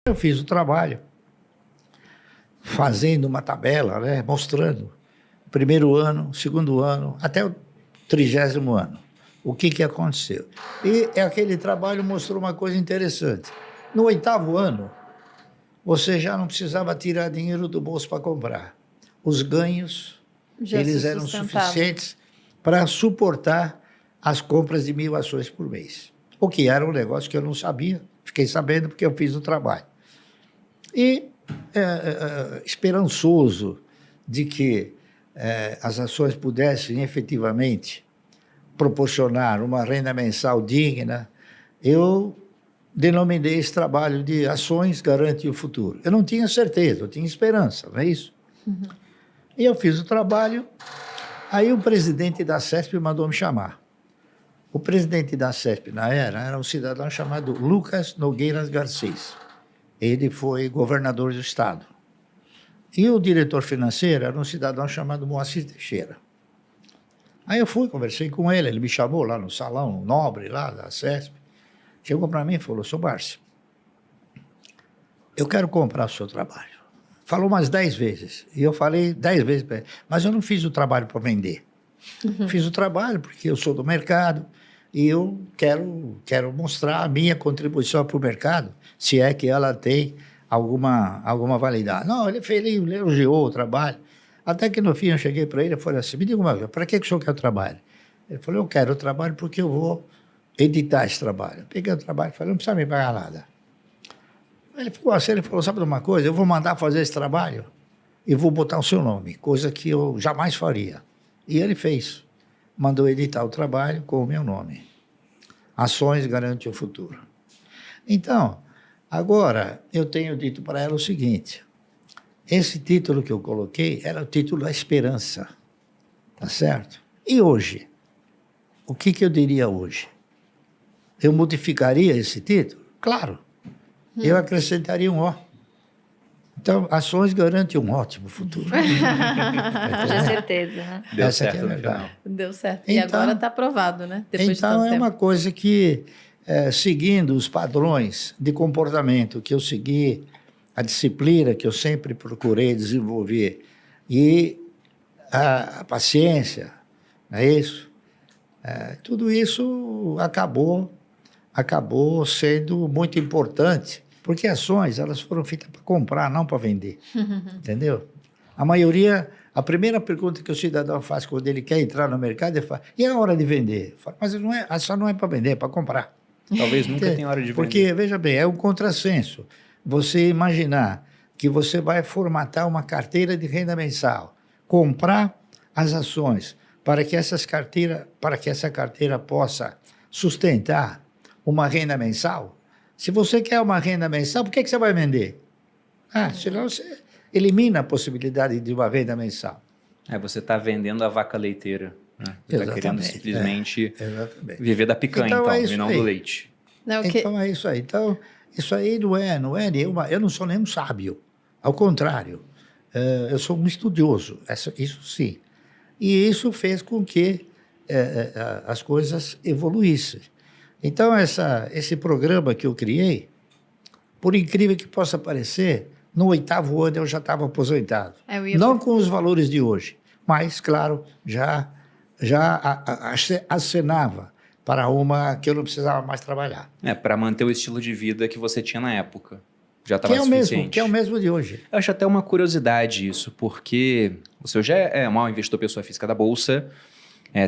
Eu fiz o trabalho, fazendo uma tabela, né, mostrando o primeiro ano, segundo ano, até o 30º ano, o que aconteceu. E aquele trabalho mostrou uma coisa interessante. No 8º ano, você já não precisava tirar dinheiro do bolso para comprar. Os ganhos, eles eram suficientes para suportar as compras de 1.000 ações por mês. O que era um negócio que eu não sabia, fiquei sabendo porque eu fiz o trabalho. E esperançoso de que as ações pudessem efetivamente proporcionar uma renda mensal digna, eu denominei esse trabalho de Ações Garante o Futuro. Eu não tinha certeza, eu tinha esperança, não é isso? Uhum. E eu fiz o trabalho, aí o presidente da CESP mandou me chamar. O presidente da CESP, era um cidadão chamado Lucas Nogueiras Garcês. Ele foi governador do estado. E o diretor financeiro era um cidadão chamado Moacir Teixeira. Aí eu fui, conversei com ele, ele me chamou lá no salão nobre lá da CESP. Chegou para mim e falou: "Seu Márcio, eu quero comprar o seu trabalho." Falou umas 10 vezes. E eu falei 10 vezes para ele: "Mas eu não fiz o trabalho para vender. Uhum. Fiz o trabalho porque eu sou do mercado e eu quero mostrar a minha contribuição para o mercado, se é que ela tem alguma validade." Não, ele elogiou o trabalho. Até que no fim eu cheguei para ele e falei assim: "Me diga uma coisa, para que o senhor quer o trabalho?" Ele falou: "Eu quero o trabalho porque eu vou editar esse trabalho." Eu peguei o trabalho e falei: "Não precisa me pagar nada." Ele falou assim, "Sabe de uma coisa? Eu vou mandar fazer esse trabalho e vou botar o seu nome, coisa que eu jamais faria." E ele fez. Mandou editar o trabalho com o meu nome. Ações Garante o Futuro. Então, agora eu tenho dito para ela o seguinte: esse título que eu coloquei era o título da esperança, tá certo? E hoje? O que eu diria hoje? Eu modificaria esse título? Claro. Eu acrescentaria um O. Então, Ações Garante um ótimo futuro. Com certeza, né? Deu Essa certo aqui é a no verdade. final. Deu certo. E Então, agora está aprovado, né? Depois de então tanto é tempo. uma coisa que, seguindo os padrões de comportamento que eu segui, a disciplina que eu sempre procurei desenvolver e a paciência, não é isso? Tudo isso acabou sendo muito importante, porque ações elas foram feitas para comprar, não para vender, entendeu? A maioria, a primeira pergunta que o cidadão faz quando ele quer entrar no mercado, ele fala: "E a hora de vender?" Fala: "Mas não é, a ação não é para vender, é para comprar." Talvez nunca tenha hora de vender. Porque, veja bem, é um contrassenso você imaginar que você vai formatar uma carteira de renda mensal, comprar as ações para que essa carteira possa sustentar uma renda mensal. Se você quer uma renda mensal, por que você vai vender? Senão você elimina a possibilidade de uma renda mensal. Você está vendendo a vaca leiteira. Né? Você está querendo simplesmente viver da picanha, e não do leite. Então é isso aí. Então, isso aí não é eu não sou nenhum sábio. Ao contrário, eu sou um estudioso, isso sim. E isso fez com que as coisas evoluíssem. Então, esse programa que eu criei, por incrível que possa parecer, no 8º ano eu já estava aposentado. Não com os valores de hoje, mas, claro, já acenava para uma que eu não precisava mais trabalhar. Para manter o estilo de vida que você tinha na época. Já estava suficiente. Que é o mesmo de hoje. Eu acho até uma curiosidade isso, porque você já é um investidor pessoa física da Bolsa,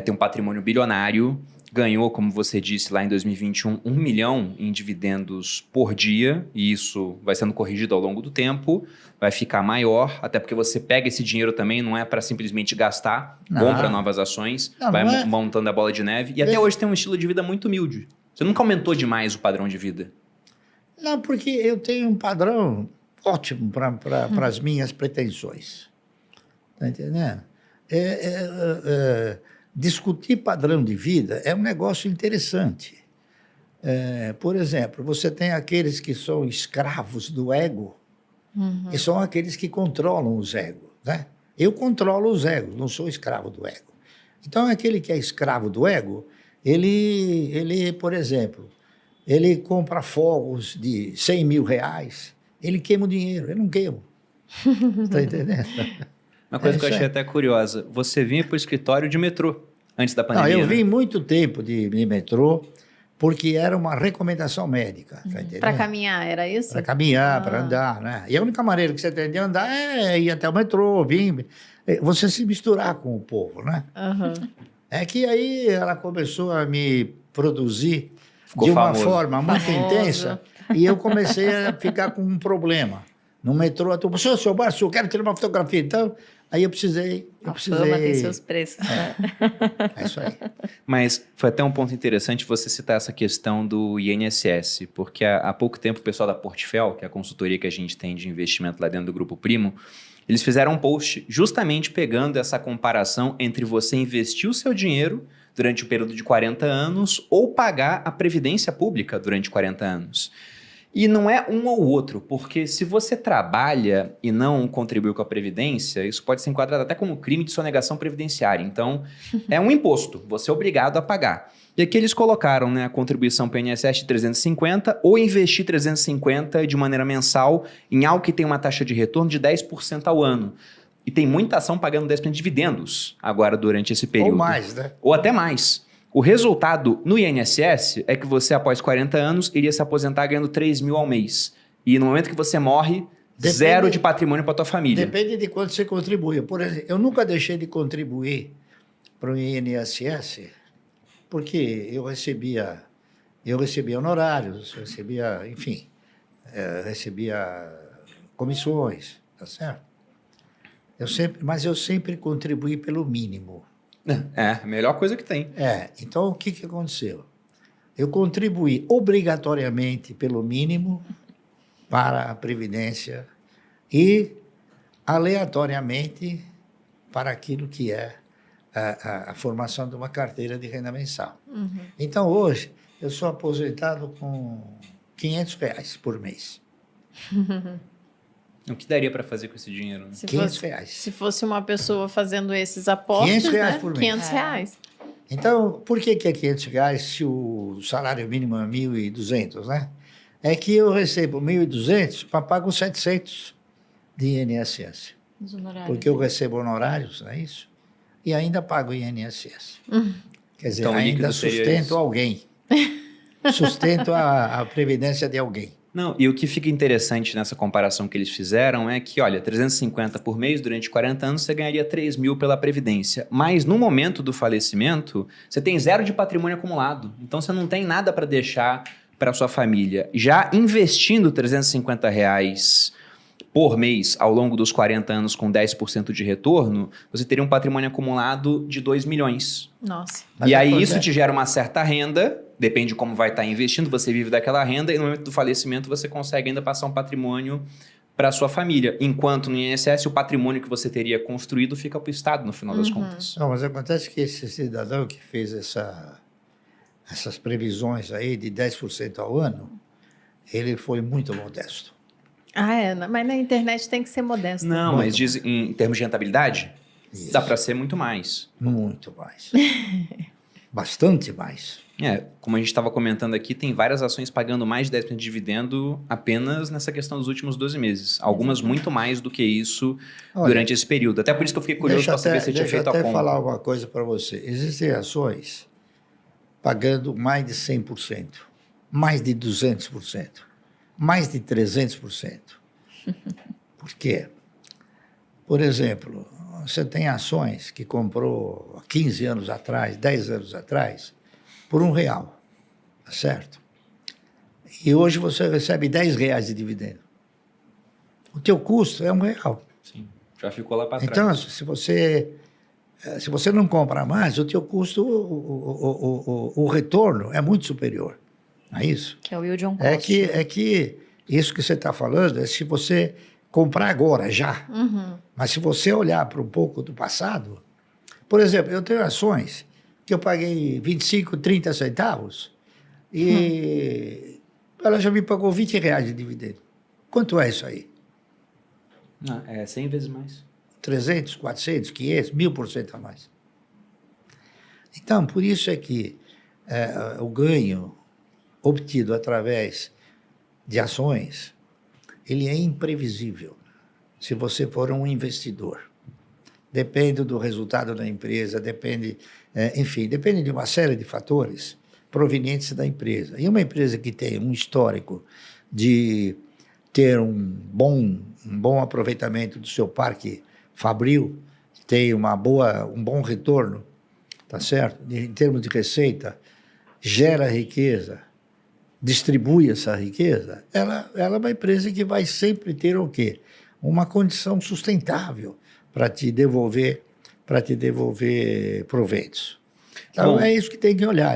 tem um patrimônio bilionário, ganhou, como você disse lá em 2021, 1 milhão em dividendos por dia, e isso vai sendo corrigido ao longo do tempo, vai ficar maior, até porque você pega esse dinheiro também, não é para simplesmente gastar, compra novas ações, vai montando a bola de neve, e até hoje tem um estilo de vida muito humilde. Você nunca aumentou demais o padrão de vida? Não, porque eu tenho um padrão ótimo para as minhas pretensões. Está entendendo? Discutir padrão de vida é um negócio interessante. Por exemplo, você tem aqueles que são escravos do ego, e são aqueles que controlam os egos, né? Eu controlo os egos, não sou escravo do ego. Então, aquele que é escravo do ego, ele por exemplo, ele compra fogos de 100 mil reais ele queima o dinheiro, eu não queimo. Está entendendo? Uma coisa que eu isso achei aí. até curiosa, você vinha para o escritório de metrô antes da Não, pandemia, eu né? vim muito tempo de metrô, porque era uma recomendação médica, tá entendendo? Para caminhar, era isso? Para caminhar, Ah. para andar, né? E a única maneira que você tem de andar é ir até o metrô, vir, você se misturar com o povo, né? Aham. É que aí ela começou a me produzir Ficou de uma famoso. forma muito Famoso. intensa e eu comecei a ficar com um problema. No metrô, a turma, seu Márcio, eu quero tirar uma fotografia. Então, aí eu precisei... A fama tem seus preços. É isso aí. Mas foi até um ponto interessante você citar essa questão do INSS, porque há pouco tempo o pessoal da Portfel, que é a consultoria que a gente tem de investimento lá dentro do Grupo Primo, eles fizeram um post justamente pegando essa comparação entre você investir o seu dinheiro durante o período de 40 anos ou pagar a previdência pública durante 40 anos. E não é um ou outro, porque se você trabalha e não contribui com a Previdência, isso pode ser enquadrado até como crime de sonegação previdenciária. Então, é um imposto, você é obrigado a pagar. E aqui eles colocaram, né, a contribuição para o INSS de 350 ou investir 350 de maneira mensal em algo que tem uma taxa de retorno de 10% ao ano. E tem muita ação pagando 10% de dividendos agora durante esse período. Ou mais, né? Ou até mais. O resultado no INSS é que você, após 40 anos, iria se aposentar ganhando 3 mil ao mês. E no momento que você morre, Depende- zero de patrimônio para tua família. Depende de quanto você contribui. Por exemplo, eu nunca deixei de contribuir para o INSS, porque eu recebia honorários, enfim, recebia comissões, tá certo? Mas eu sempre contribuí pelo mínimo. É, a melhor coisa que tem. Então o que aconteceu? Eu contribuí obrigatoriamente pelo mínimo para a Previdência e aleatoriamente para aquilo que é a formação de uma carteira de renda mensal. Então, hoje, eu sou aposentado com R$ 500 por mês. O que daria para fazer com esse dinheiro? Né? Se R$ fosse, 500. se fosse uma pessoa fazendo esses aportes, R$ 500 né? por mês. R$ 500. Então, por que é R$ 500 se o salário mínimo é 1.200, né? É que eu recebo 1.200 para pagar os 700 de INSS. Os honorários. Porque eu recebo honorários, não é isso? E ainda pago INSS. Quer dizer, Então, o líquido ainda seria sustento isso. alguém. Sustento a previdência de alguém. Não, e o que fica interessante nessa comparação que eles fizeram é que, olha, 350 por mês durante 40 anos você ganharia 3 mil pela Previdência. Mas no momento do falecimento, você tem zero de patrimônio acumulado. Então você não tem nada para deixar para sua família. Já investindo R$ 350 por mês ao longo dos 40 anos com 10% de retorno, você teria um patrimônio acumulado de 2 milhões. Nossa. Mas e aí acontece- isso te gera uma certa renda, depende de como vai estar investindo, você vive daquela renda e no momento do falecimento você consegue ainda passar um patrimônio para sua família. Enquanto no INSS o patrimônio que você teria construído fica para o Estado no final das contas. Não, mas acontece que esse cidadão que fez essas previsões aí de 10% ao ano, ele foi muito modesto. Mas na internet tem que ser modesto. Não, Muito mas diz em termos de rentabilidade, Isso. dá para ser muito mais. Muito mais. Bastante mais. Como a gente estava comentando aqui, tem várias ações pagando mais de 10% de dividendo apenas nessa questão dos últimos 12 meses. Algumas muito mais do que isso Olha, durante esse período. Até por isso que eu fiquei curioso para saber se você tinha feito a Deixa eu conta. até falar uma coisa para você. Existem ações pagando mais de 100%, mais de 200%, mais de 300%. Por quê? Por exemplo, você tem ações que comprou há 15 anos atrás, 10 anos atrás, por R$1, tá certo? E hoje você recebe R$10 de dividendo. O teu custo é R$1. Sim, já ficou lá para trás. Então, se você não compra mais, o teu custo, o retorno é muito superior. Não é isso? Que é o yield on cost. É que isso que você está falando é se você comprar agora, já. Mas se você olhar para um pouco do passado, por exemplo, eu tenho ações que eu paguei 25, 30 centavos e ela já me pagou R$20 de dividendo. Quanto é isso aí? Não, é 100 vezes mais. 300, 400, 500, 1000% a mais. Então, por isso é que o ganho obtido através de ações, ele é imprevisível se você for um investidor. Depende do resultado da empresa, depende de uma série de fatores provenientes da empresa. E uma empresa que tem um histórico de ter um bom aproveitamento do seu parque fabril, tem um bom retorno, tá certo? Em termos de receita, gera riqueza, distribui essa riqueza, ela é uma empresa que vai sempre ter o quê? Uma condição sustentável para te devolver proventos. Então, é isso que tem que olhar.